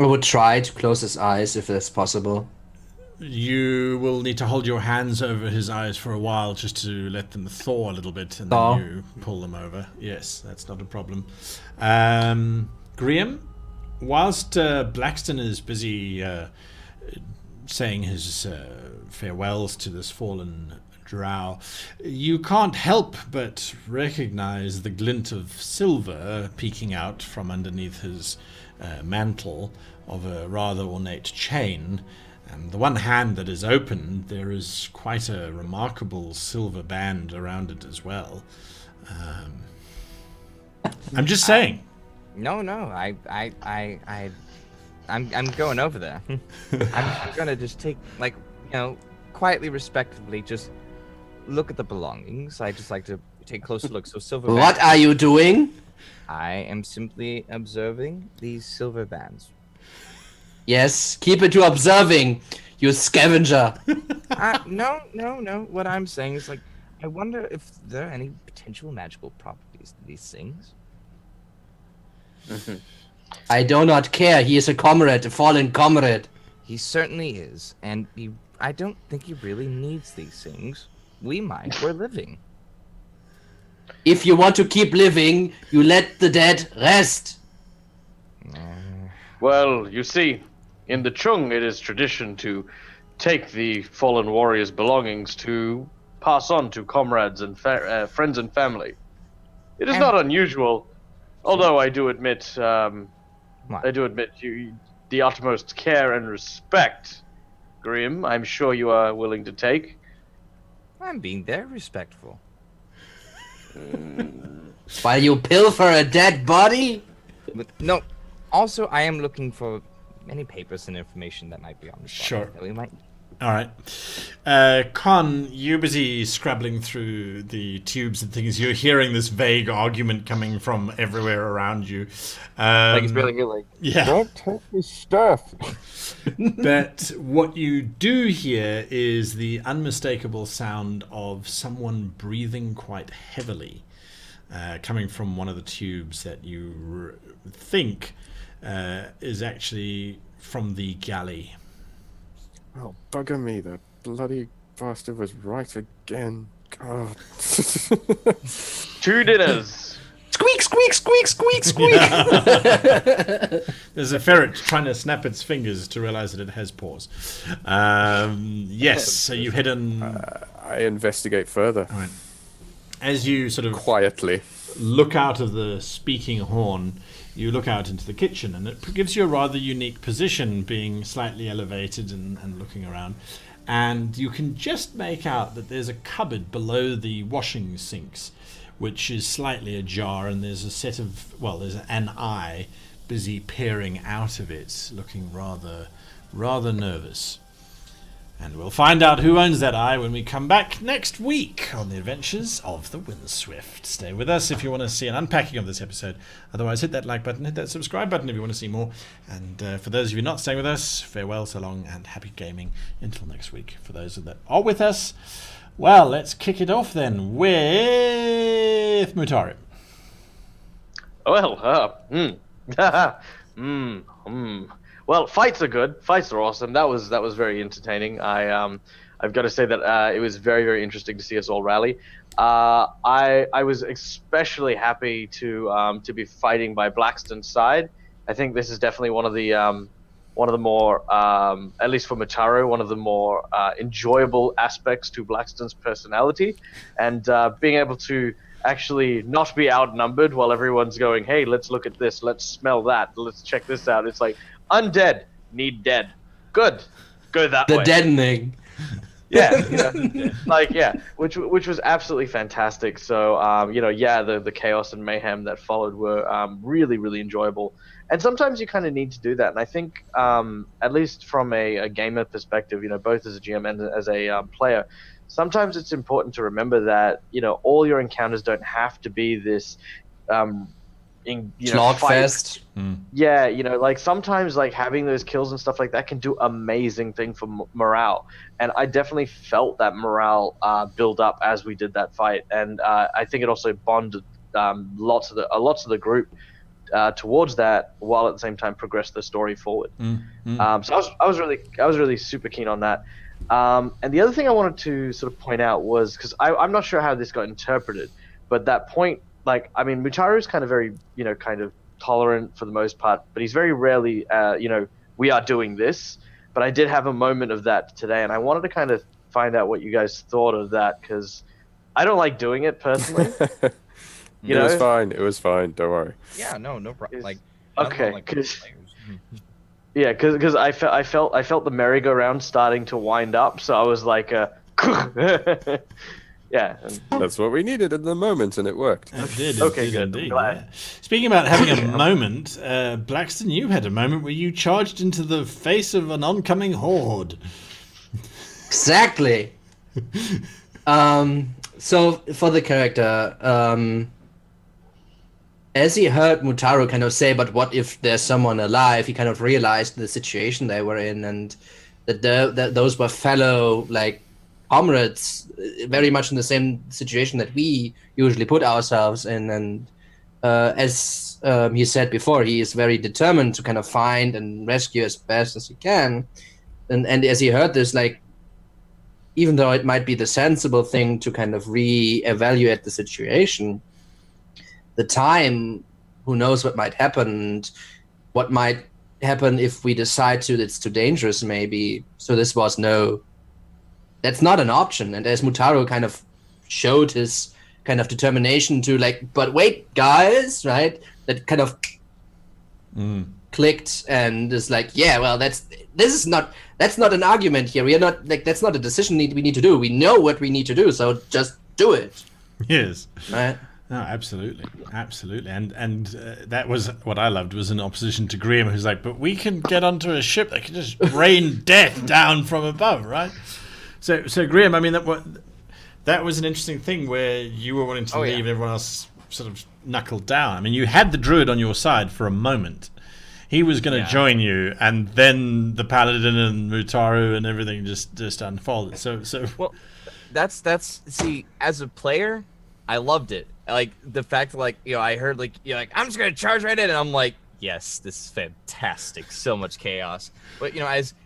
would try to close his eyes if that's possible. You will need to hold your hands over his eyes for a while just to let them thaw a little bit, and Thaw. then you pull them over. Yes, that's not a problem. Graham, whilst Blackston is busy saying his farewells to this fallen drow, you can't help but recognize the glint of silver peeking out from underneath his mantle of a rather ornate chain. And the one hand that is open, there is quite a remarkable silver band around it as well. I'm just saying. No, I'm going over there. I'm gonna just take, quietly, respectfully, just look at the belongings. I just like to take a closer look. So silver. What are you doing? I am simply observing these silver bands. Yes, keep it to observing, you scavenger. No. What I'm saying is, I wonder if there are any potential magical properties to these things. I do not care. He is a comrade, a fallen comrade. He certainly is, and I don't think he really needs these things. We might. We're living. If you want to keep living, you let the dead rest. Well, you see, in the Chung, it is tradition to take the fallen warrior's belongings to pass on to comrades and friends and family. It is not unusual, although I do admit, you the utmost care and respect, Grim, I'm sure you are willing to take. I'm being very respectful. While you pilfer a dead body? But no. Also, I am looking for any papers and information that might be on this body Sure. that we might. All right. Con, you're busy scrabbling through the tubes and things. You're hearing this vague argument coming from everywhere around you. It's really good, yeah. Don't take his stuff. But what you do hear is the unmistakable sound of someone breathing quite heavily, coming from one of the tubes that you think is actually from the galley. Oh, bugger me, that bloody bastard was right again. God. 2 dinners. Squeak, squeak, squeak, squeak, squeak. There's a ferret trying to snap its fingers to realize that it has paws. Yes, so you head in. I investigate further. All right. As you sort of Quietly. look out of the speaking horn, you look out into the kitchen, and it gives you a rather unique position, being slightly elevated and looking around. And you can just make out that there's a cupboard below the washing sinks, which is slightly ajar, and there's there's an eye busy peering out of it, looking rather nervous. And we'll find out who owns that eye when we come back next week on the adventures of the Windswift. Stay with us if you want to see an unpacking of this episode. Otherwise, hit that like button, hit that subscribe button if you want to see more. And for those of you not staying with us, farewell, so long, and happy gaming until next week. For those that are with us, well, let's kick it off then with Mutaru. Well, fights are good. Fights are awesome. That was very entertaining. I've got to say that it was very, very interesting to see us all rally. I was especially happy to be fighting by Blackston's side. I think this is definitely one of the more, at least for Mutaru, one of the more enjoyable aspects to Blackston's personality, and being able to actually not be outnumbered while everyone's going, hey, let's look at this, let's smell that, let's check this out. It's like, undead, need dead. Good. Go that way. The deadening. Yeah, which was absolutely fantastic. So, the chaos and mayhem that followed were really, really enjoyable. And sometimes you kind of need to do that. And I think, at least from a gamer perspective, both as a GM and as a player, sometimes it's important to remember that, all your encounters don't have to be this, Slogfest. Yeah, sometimes having those kills and stuff like that can do amazing thing for morale. And I definitely felt that morale build up as we did that fight. And I think it also bonded lots of the group towards that, while at the same time progress the story forward. So I was really super keen on that. And the other thing I wanted to sort of point out was, because I'm not sure how this got interpreted, but that point, like, I mean, Mutaru is kind of very, kind of tolerant for the most part, but he's very rarely, we are doing this. But I did have a moment of that today, and I wanted to kind of find out what you guys thought of that, because I don't like doing it personally. It was fine. It was fine. Don't worry. Yeah, no problem. Like, okay, like because I felt the merry-go-round starting to wind up, so I was like, yeah. That's what we needed in the moment, and it worked. It did. Okay, it good. did indeed. Yeah. Speaking about having a moment, Blackston, you had a moment where you charged into the face of an oncoming horde. Exactly. So for the character, as he heard Mutaru kind of say, but what if there's someone alive, he kind of realized the situation they were in, and that those were fellow, like, comrades, very much in the same situation that we usually put ourselves in. And as he said before, he is very determined to kind of find and rescue as best as he can. And as he heard this, like, even though it might be the sensible thing to kind of re-evaluate the situation, the time, who knows what might happen, and what might happen if we decide it's too dangerous, maybe. So this was that's not an option. And as Mutaru kind of showed his kind of determination to, like, but wait, guys, right? That kind of clicked, and is like, yeah, well, that's not an argument here. We are not, like, that's not a decision we need to do. We know what we need to do, so just do it. Yes. Right. No, absolutely, and that was what I loved, was in opposition to Graham, who's like, but we can get onto a ship that can just rain death down from above, right? So Graham, I mean, that was an interesting thing where you were wanting to leave, and everyone else sort of knuckled down. I mean, you had the druid on your side for a moment. He was going to join you, and then the paladin and Mutaru and everything just unfolded. So well, that's see, as a player, I loved it. Like, the fact that, like, I heard, like, you're like, I'm just gonna charge right in, and I'm like, yes, this is fantastic. So much chaos. But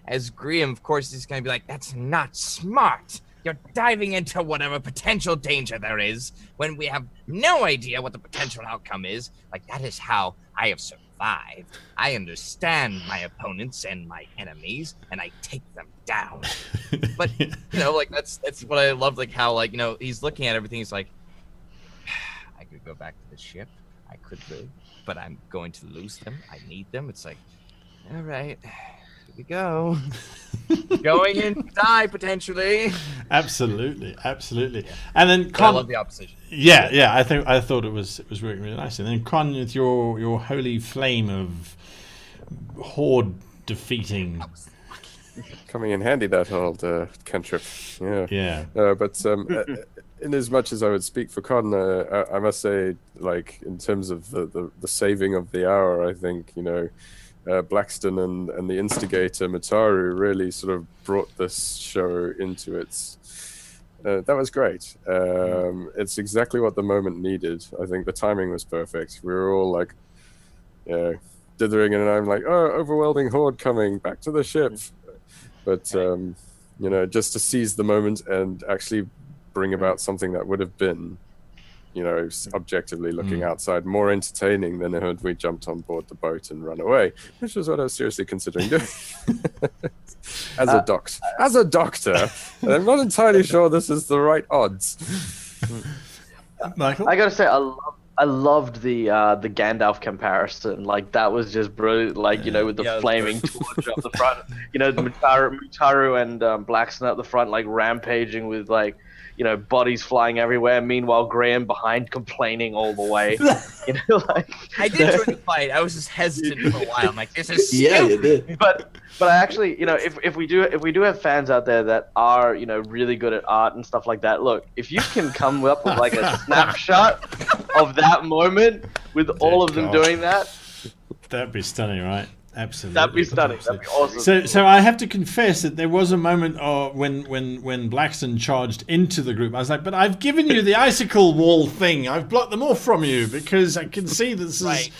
as Graham, of course, he's gonna be like, that's not smart. You're diving into whatever potential danger there is when we have no idea what the potential outcome is. Like, that is how I have survived. I understand my opponents and my enemies, and I take them down. But like, that's what I love. Like, how, like, he's looking at everything. He's like, I could go back to the ship. I could live, but I'm going to lose them. I need them. It's like, all right, here we go. Going in to die, potentially. Absolutely. And then Con, I love the opposition. Yeah. I thought it was working really nicely. And then Con, with your holy flame of horde defeating. Coming in handy, that old cantrip. Yeah. But in as much as I would speak for Con, I must say, like, in terms of the saving of the hour, I think, Blackston and the instigator, Mutaru, really sort of brought this show into its... that was great. It's exactly what the moment needed. I think the timing was perfect. We were all, like, dithering, and I'm like, oh, overwhelming horde coming, back to the ship. But, just to seize the moment and actually bring about something that would have been, objectively looking outside, more entertaining than had we jumped on board the boat and run away, which was what I was seriously considering doing. As a doctor, and I'm not entirely sure this is the right odds. Michael? I gotta say, I loved the Gandalf comparison. Like, that was just brilliant. Like, with the flaming torch up the front. Mutaru and Blackston at the front, like, rampaging with, like, bodies flying everywhere. Meanwhile, Graham behind complaining all the way. Like, I did enjoy the fight. I was just hesitant for a while. I'm like, this is stupid. Yeah, you did. But I actually, if we do have fans out there that are, really good at art and stuff like that, look, if you can come up with, like, a snapshot of that moment with all of them doing that, that'd be stunning, right? Absolutely. That'd be stunning. That'd be awesome. So I have to confess that there was a moment when Blackston charged into the group. I was like, but I've given you the icicle wall thing. I've blocked them off from you because I can see this is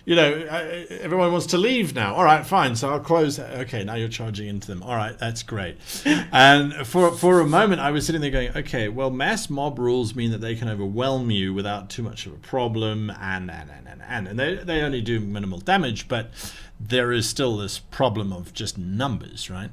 everyone wants to leave now. All right, fine. So I'll close. Okay, now you're charging into them. All right, that's great. And for a moment, I was sitting there going, okay, well, mass mob rules mean that they can overwhelm you without too much of a problem, and they only do minimal damage, but there is still this problem of just numbers, right?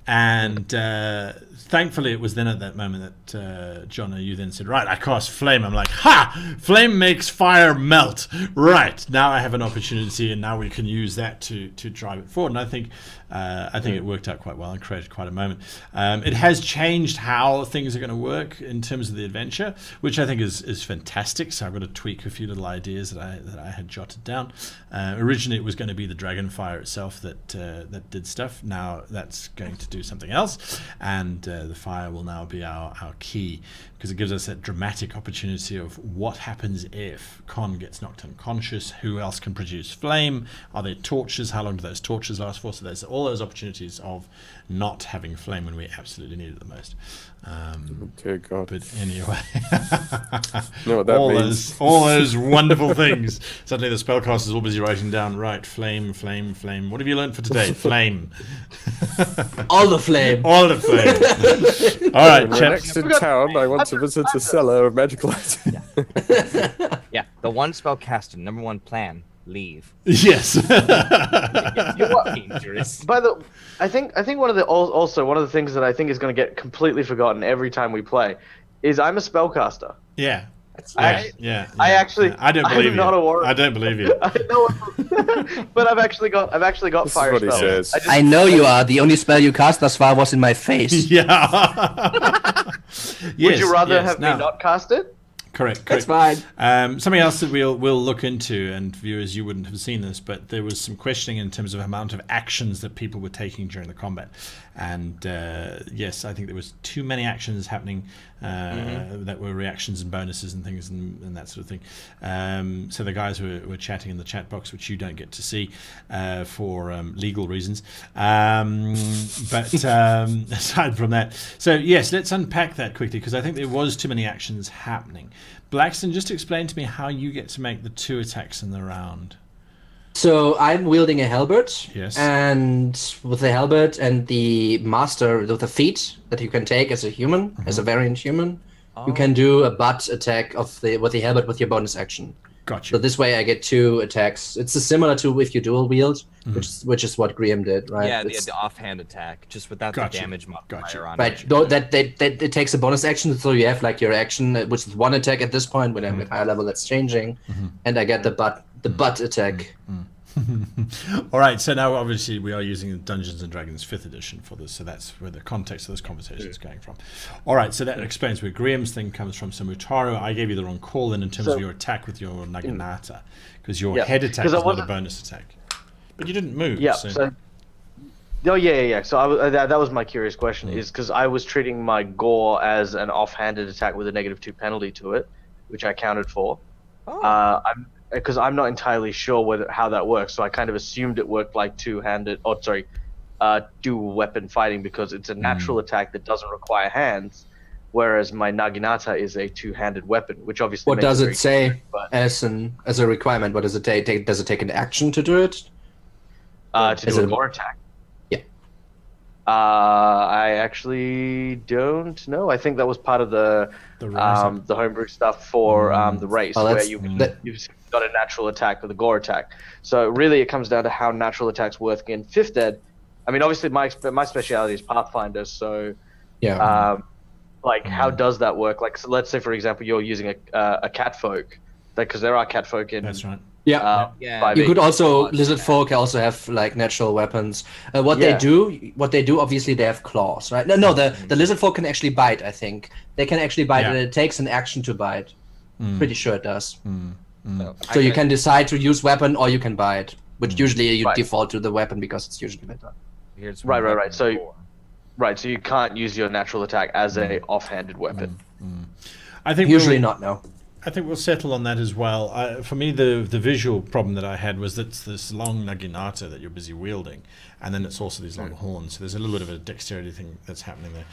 And thankfully, it was then at that moment that John, you then said, right, I cast flame. I'm like, ha! Flame makes fire melt. Right, now I have an opportunity, and now we can use that to drive it forward. And I think it worked out quite well and created quite a moment. It has changed how things are going to work in terms of the adventure, which I think is fantastic. So I've got to tweak a few little ideas that I had jotted down. Originally, it was going to be the dragonfire itself that did stuff. Now that's going to do something else, and the fire will now be our key, because it gives us that dramatic opportunity of what happens if Con gets knocked unconscious. Who else can produce flame? Are there torches? How long do those torches last for? So there's all those opportunities of not having flame when we absolutely need it the most. Dear God. But anyway, You know what that means? all those wonderful things. Suddenly the spellcaster's all busy writing down, right, flame. What have you learned for today? Flame. All the flame. All the flame. All right, When we're chaps. next in town, I want to visit a cellar of magical items. Yeah, the one spellcaster, number one plan, leave. Yes. You're dangerous. I think one of the things that I think is going to get completely forgotten every time we play is I'm a spellcaster. Yeah. Yeah. I don't believe I'm not a warrior. I don't believe you. I know, but I've actually got This fire is what he spells. says. I know you are. The only spell you cast thus far was in my face. Yeah. Would you rather have me not cast it? Correct. That's fine. Something else that we'll look into, and viewers, you wouldn't have seen this, but there was some questioning in terms of amount of actions that people were taking during the combat. And yes, I think there was too many actions happening that were reactions and bonuses and things and that sort of thing. So the guys were chatting in the chat box, which you don't get to see for legal reasons. But aside from that, so yes, let's unpack that quickly, because I think there was too many actions happening. Blackston, just explain to me how you get to make the 2 attacks in the round. So I'm wielding a halberd. Yes. And with the halberd and the master with the feat that you can take as a human, as a variant human, you can do a butt attack with the halberd with your bonus action. Gotcha. So this way I get 2 attacks. It's similar to if you dual wield, which is what Graham did, right? Yeah, the offhand attack, just without the damage modifier on right. it. Though that it takes a bonus action, so you have like your action, which is 1 attack at this point. When I'm at higher level, that's changing, and I get the butt attack. All right, so now obviously we are using Dungeons and Dragons 5th edition for this, so that's where the context of this conversation is going from. All right, so that explains where Graham's thing comes from. So Mutaru, I gave you the wrong call then in terms of your attack with your Naginata, because your head attack is not a bonus attack, but you didn't move. Yeah. So. So that was my curious question, is because I was treating my gore as an offhanded attack with a -2 penalty to it, which I counted for. Because I'm not entirely sure how that works, so I kind of assumed it worked like dual weapon fighting, because it's a natural attack that doesn't require hands, whereas my Naginata is a 2-handed weapon, which obviously. What does it say different, as a requirement? What does it take? Does it take an action to do it? To do a gore attack? Yeah. I actually don't know. I think that was part of the homebrew stuff for the race, where you've got a natural attack with a gore attack. So really, it comes down to how natural attacks work in 5th Ed. I mean, obviously, my speciality is Pathfinder, so yeah. How does that work? Like, so let's say, for example, you're using a catfolk, because there are catfolk in. That's right. Yeah. You could also lizard folk also have like natural weapons. What they do, obviously they have claws, right? No, the lizard folk can actually bite. I think they can actually bite, and it takes an action to bite. Pretty sure it does. So you can decide to use weapon, or you can bite, which usually you default to the weapon because it's usually better. Right. So you can't use your natural attack as a offhanded weapon. I think usually not. No. I think we'll settle on that as well. For me, the visual problem that I had was that it's this long naginata that you're busy wielding, and then it's also these long horns. So there's a little bit of a dexterity thing that's happening there.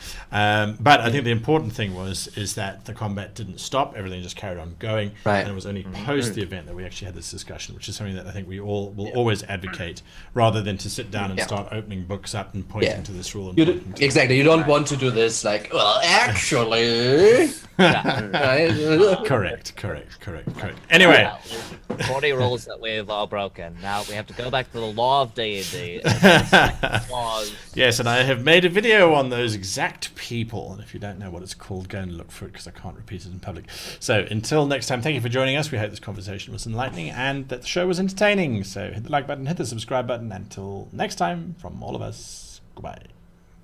But I think the important thing is that the combat didn't stop. Everything just carried on going. Right. And it was only post the event that we actually had this discussion, which is something that I think we all will always advocate, rather than to sit down and start opening books up and pointing to this rule. And Exactly. You don't want to do this like, well, actually. Correct. Anyway. 40 rules that we've all broken. Now we have to go back to the law of D&D. Yes, and I have made a video on those exact people. And if you don't know what it's called, go and look for it, because I can't repeat it in public. So until next time, thank you for joining us. We hope this conversation was enlightening and that the show was entertaining. So hit the like button, hit the subscribe button. Until next time, from all of us, goodbye.